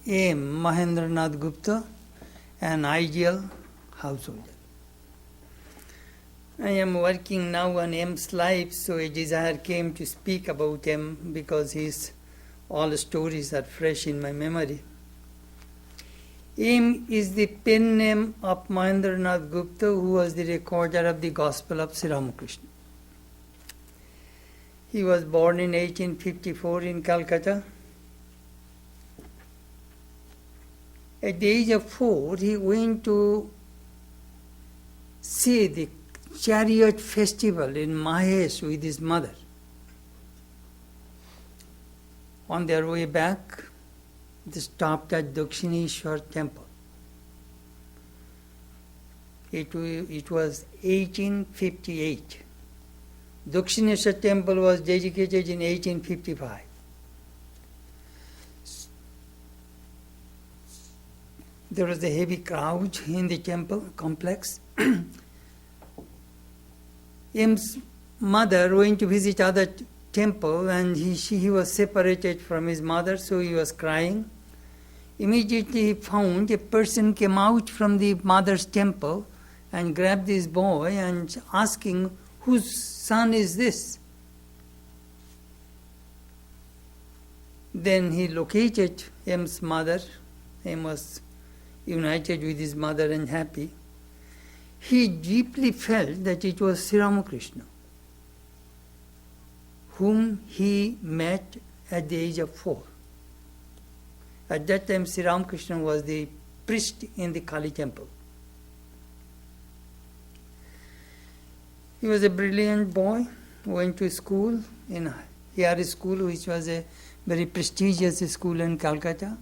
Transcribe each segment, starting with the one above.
M. Mahendra Nath Gupta, an ideal householder. I am working now on M's life, so a desire came to speak about M because his all stories are fresh in my memory. M is the pen name of Mahendra Nath Gupta, who was the recorder of the Gospel of Sri Ramakrishna. He was born in 1854 in Calcutta. At the age of 4, he went to see the chariot festival in Mahesh with his mother. On their way back, they stopped at Dakshineshwar temple. It was 1858. Dakshineshwar temple was dedicated in 1855. There was a heavy crowd in the temple complex. M's mother went to visit other temple, and he was separated from his mother, so he was crying. Immediately he found a person came out from the mother's temple and grabbed this boy and asking, whose son is this? Then he located M's mother. M was united with his mother and happy. He deeply felt that it was Sri Ramakrishna, whom he met at the age of 4. At that time, Sri Ramakrishna was the priest in the Kali temple. He was a brilliant boy, went to school in Hare School, which was a very prestigious school in Calcutta.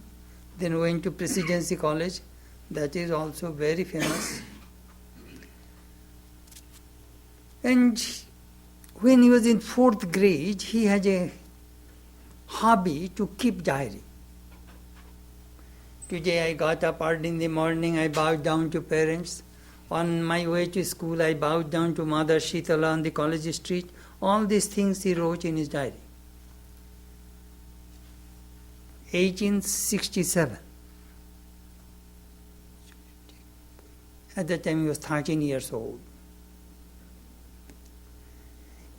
Then went to Presidency College, that is also very famous. And when he was in 4th grade, he had a hobby to keep diary. Today I got up early in the morning, I bowed down to parents. On my way to school, I bowed down to Mother Shitala on the college street. All these things he wrote in his diary. 1867. At that time he was 13 years old.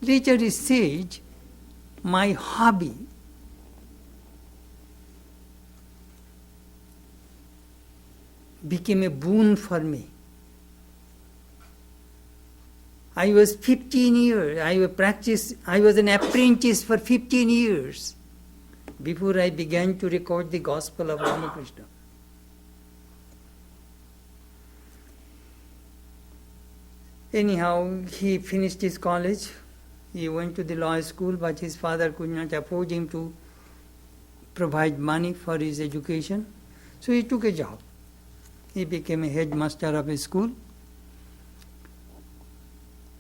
Later he said, my hobby became a boon for me. I was 15 years, I was an apprentice for 15 years before I began to record the Gospel of Ramakrishna. Anyhow, he finished his college. He went to the law school, but his father could not afford him to provide money for his education. So he took a job. He became a headmaster of a school.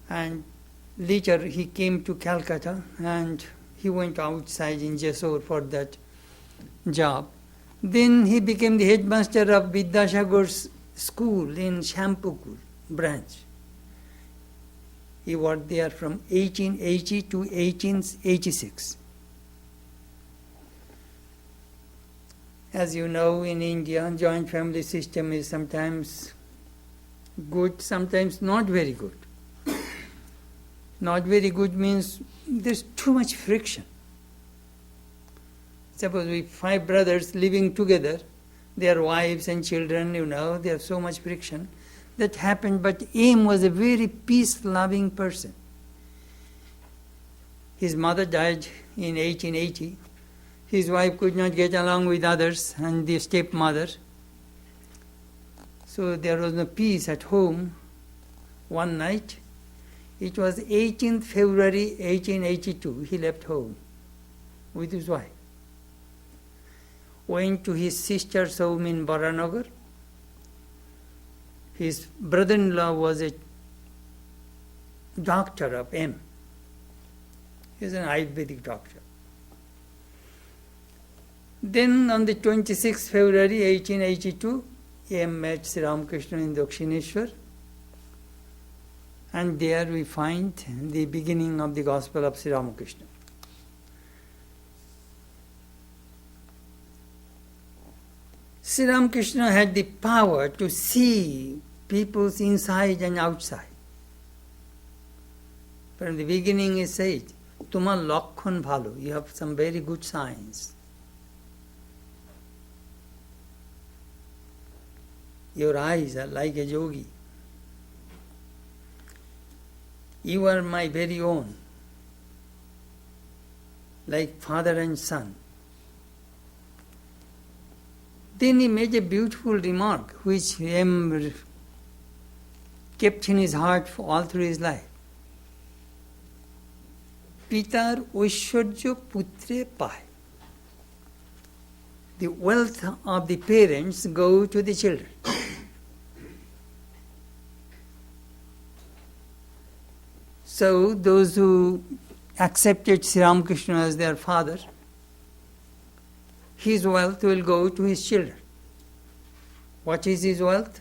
And later he came to Calcutta and he went outside in Jessore for that job. Then he became the headmaster of Vidyasagar's school in Shampookur branch. He worked there from 1880 to 1886. As you know, in India, joint family system is sometimes good, sometimes not very good. Not very good means there's too much friction. Suppose we 5 brothers living together, their wives and children, they have so much friction. That happened, but M was a very peace-loving person. His mother died in 1880. His wife could not get along with others and the stepmother. So there was no peace at home. One night, it was 18th February 1882, he left home with his wife. Went to his sister's home in Baranagar. His brother-in-law was a doctor of M. He was an Ayurvedic doctor. Then on the 26th February 1882, M met Sri Ramakrishna in Dakshineshwar. And there we find the beginning of the Gospel of Sri Ramakrishna. Sri Ramakrishna had the power to see people's inside and outside. From the beginning he said, Tumar Lakhon Bhalo, you have some very good signs. Your eyes are like a yogi. You are my very own, like father and son. Then he made a beautiful remark which M kept in his heart for all through his life. Pitar Oishwarya Putre Pai. The wealth of the parents go to the children. So those who accepted Sri Ramakrishna as their father, his wealth will go to his children. What is his wealth?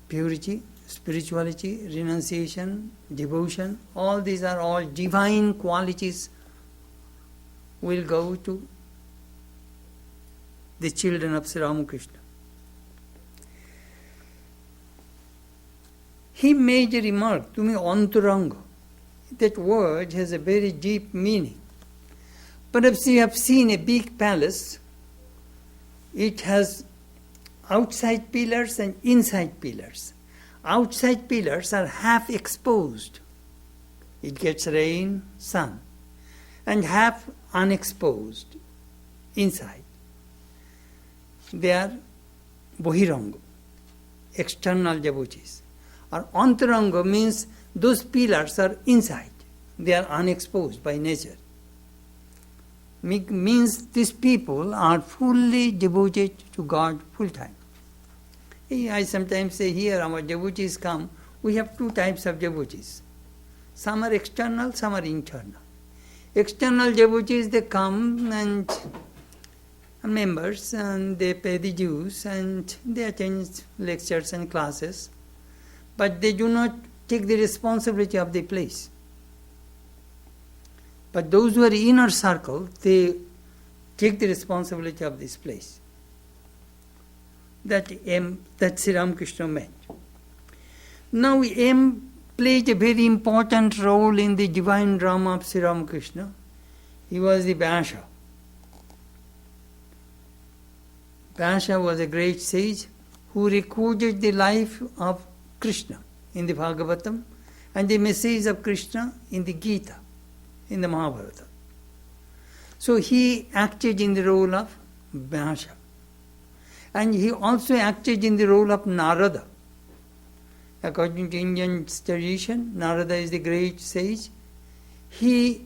Purity, spirituality, renunciation, devotion, all these are all divine qualities will go to the children of Sri Ramakrishna. He made a remark to me, antaranga. That word has a very deep meaning. Perhaps you have seen a big palace. It has outside pillars and inside pillars. Outside pillars are half exposed. It gets rain, sun, and half unexposed inside. They are bohiranga, external devotees. Or antaranga means those pillars are inside. They are unexposed by nature. Means these people are fully devoted to God full time. I sometimes say here our devotees come, we have two types of devotees. Some are external, some are internal. External devotees, they come and are members and they pay the dues and they attend lectures and classes, but they do not take the responsibility of the place. But those who are inner circle, they take the responsibility of this place. That Sri Ramakrishna meant. Now M played a very important role in the divine drama of Sri Ramakrishna. He was the Vyasa. Vyasa was a great sage who recorded the life of Krishna in the Bhagavatam and the message of Krishna in the Gita, in the Mahabharata. So he acted in the role of Vyasa. And he also acted in the role of Narada. According to Indian tradition, Narada is the great sage. He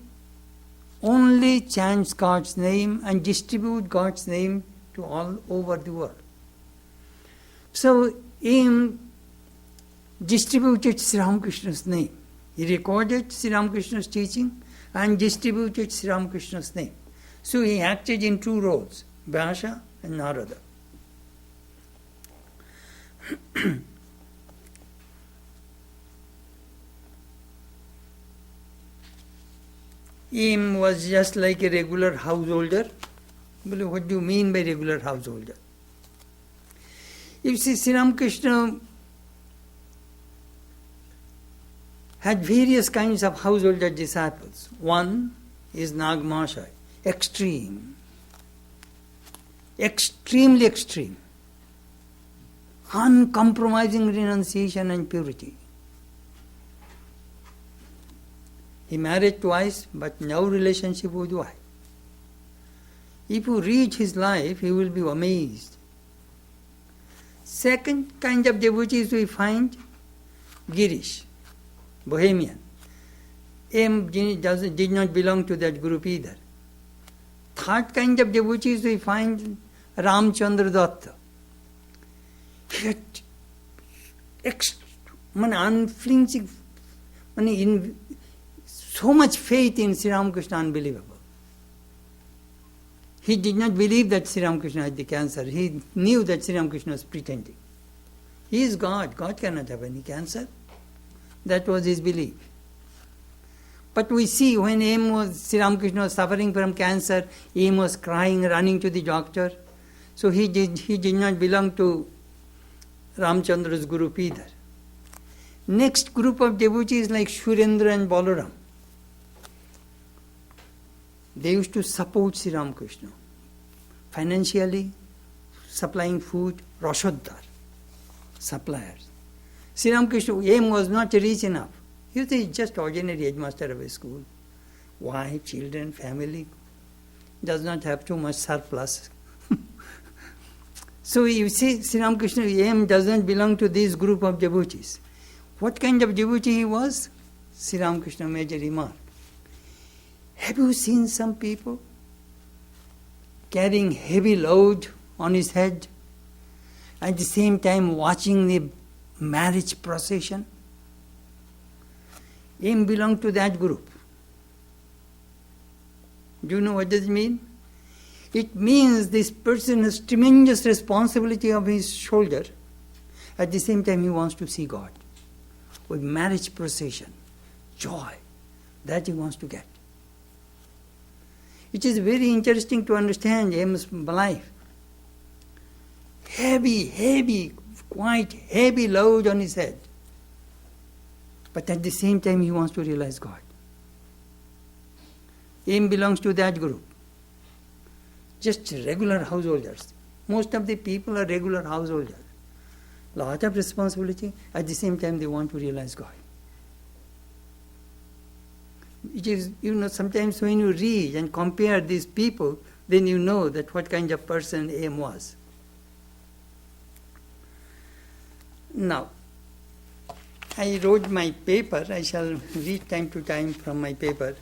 only chants God's name and distributes God's name to all over the world. So he distributed Sri Ramakrishna's name. He recorded Sri Ramakrishna's teaching and distributed Sri Ramakrishna's name. So he acted in two roles, Vyasa and Narada. Him was just like a regular householder. What do you mean by regular householder? You see, Sri Ramakrishna had various kinds of householder disciples. One is Nagmashai, extreme, extremely extreme, uncompromising renunciation and purity. He married twice, but no relationship with wife. If you read his life, you will be amazed. Second kind of devotees we find, Girish, Bohemian. Did not belong to that group either. Third kind of devotees we find, Ramchandra Datta. He had unflinching, so much faith in Sri Ramakrishna, unbelievable. He did not believe that Sri Ramakrishna had the cancer. He knew that Sri Ramakrishna was pretending. He is God. God cannot have any cancer. That was his belief. But we see when Sri Ramakrishna was suffering from cancer, M was crying, running to the doctor. So he did not belong to Ramchandra's group either. Next group of devotees like Surendra and Balaram. They used to support Sri Ramakrishna financially, supplying food, Rashodhar, suppliers. Sri Ramakrishna, M was not rich enough. He was just ordinary headmaster of a school. Wife, children, family, does not have too much surplus. So you see, Sri Ramakrishna M does not belong to this group of devotees. What kind of devotee he was? Sri Ramakrishna made a remark. Have you seen some people carrying heavy load on his head, at the same time watching the marriage procession? M belonged to that group. Do you know what does it mean? It means this person has tremendous responsibility on his shoulder. At the same time, he wants to see God. With marriage procession, joy, that he wants to get. It is very interesting to understand M's life. Heavy, quite heavy load on his head. But at the same time, he wants to realize God. M belongs to that group. Just regular householders. Most of the people are regular householders. Lot of responsibility, at the same time they want to realize God. It is, sometimes when you read and compare these people, then you know that what kind of person M was. Now, I wrote my paper. I shall read time to time from my paper.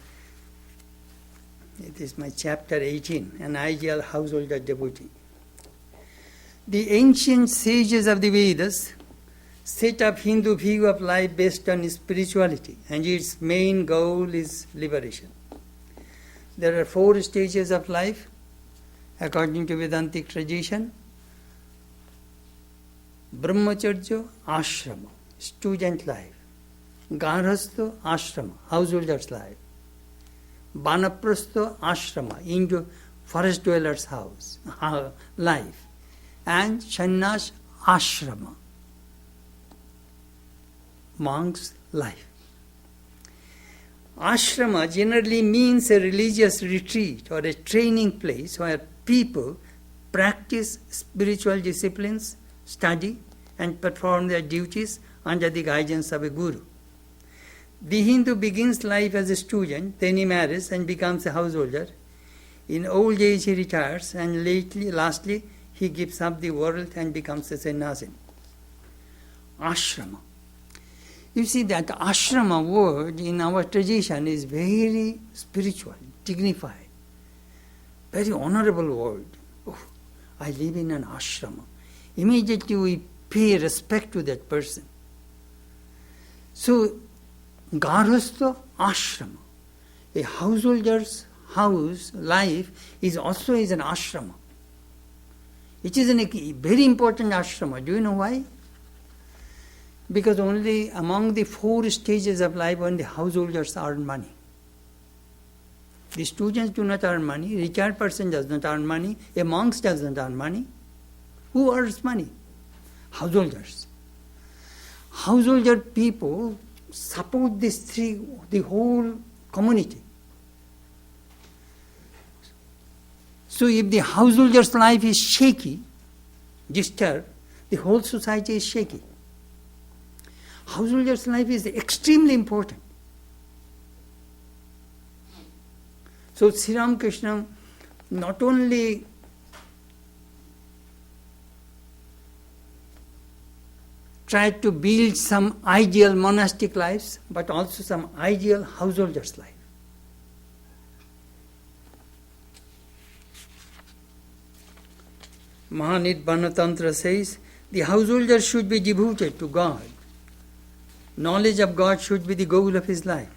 It is my chapter 18, An Ideal Householder Devotee. The ancient sages of the Vedas set up Hindu view of life based on spirituality, and its main goal is liberation. There are 4 stages of life, according to Vedantic tradition. Brahmacharya, ashrama, student life. Garhastha, ashrama, householder's life. Vanaprastha, ashrama, into forest dweller's house, life. And sannyas, ashrama, monk's life. Ashrama generally means a religious retreat or a training place where people practice spiritual disciplines, study, and perform their duties under the guidance of a guru. The Hindu begins life as a student, then he marries and becomes a householder. In old age he retires, and lastly he gives up the world and becomes a sannyasi. Ashrama. You see that ashrama word in our tradition is very spiritual, dignified, very honorable word. Oh, I live in an ashrama. Immediately we pay respect to that person. So, Garhastha ashrama, a householder's house, life, is an ashrama. It is a very important ashrama. Do you know why? Because only among the 4 stages of life, only householders earn money. The students do not earn money, retired person does not earn money, a monk does not earn money. Who earns money? Householders. Householder people support the whole community. So if the householder's life is shaky, disturbed, the whole society is shaky. Householder's life is extremely important. So Sri Ramakrishna not only tried to build some ideal monastic lives, but also some ideal householder's life. Mahanidbana Tantra says, the householder should be devoted to God. Knowledge of God should be the goal of his life.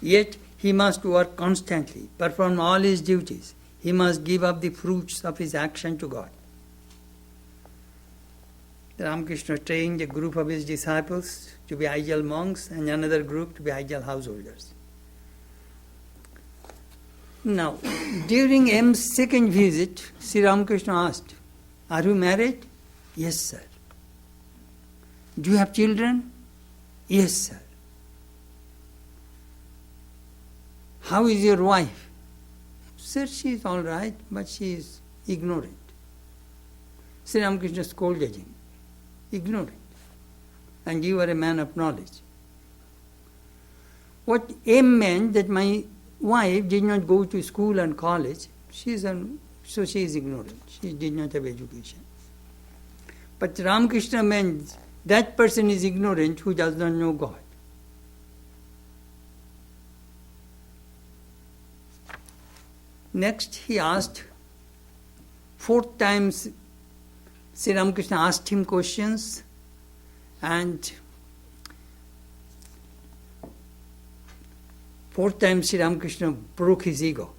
Yet he must work constantly, perform all his duties. He must give up the fruits of his action to God. Ramakrishna trained a group of his disciples to be ideal monks and another group to be ideal householders. Now, during M's second visit, Sri Ramakrishna asked, "Are you married?" "Yes, sir." "Do you have children?" "Yes, sir." "How is your wife?" "Sir, she is all right, but she is ignorant." Sri Ramakrishna scolded him. "Ignorant. And you are a man of knowledge." What M meant that my wife did not go to school and college, so she is ignorant. She did not have education. But Ramakrishna meant that person is ignorant who does not know God. Next, he asked, fourth time Sri Ramakrishna asked him questions, and fourth time Sri Ramakrishna broke his ego.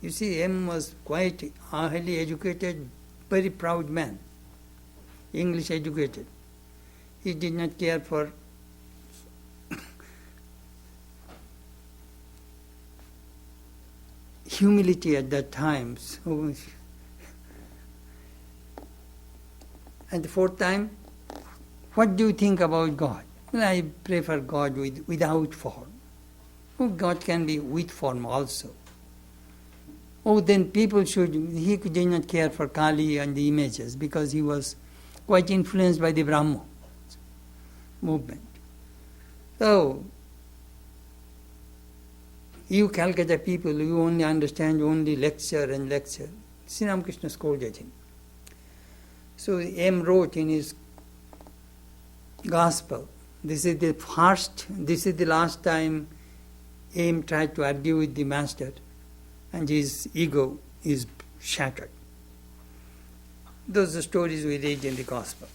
You see, M was quite highly educated, very proud man, English educated. He did not care for humility at that time. So, and the fourth time, "What do you think about God?" "Well, I prefer God without form." "Oh, God can be with form also." "Oh, then people should..." He did not care for Kali and the images because he was quite influenced by the Brahmo movement. So, you Calcutta people, you only understand only lecture and lecture. Sri Ramakrishna scolded him. So M wrote in his Gospel, this is the last time M tried to argue with the master, and his ego is shattered. Those are stories we read in the Gospel.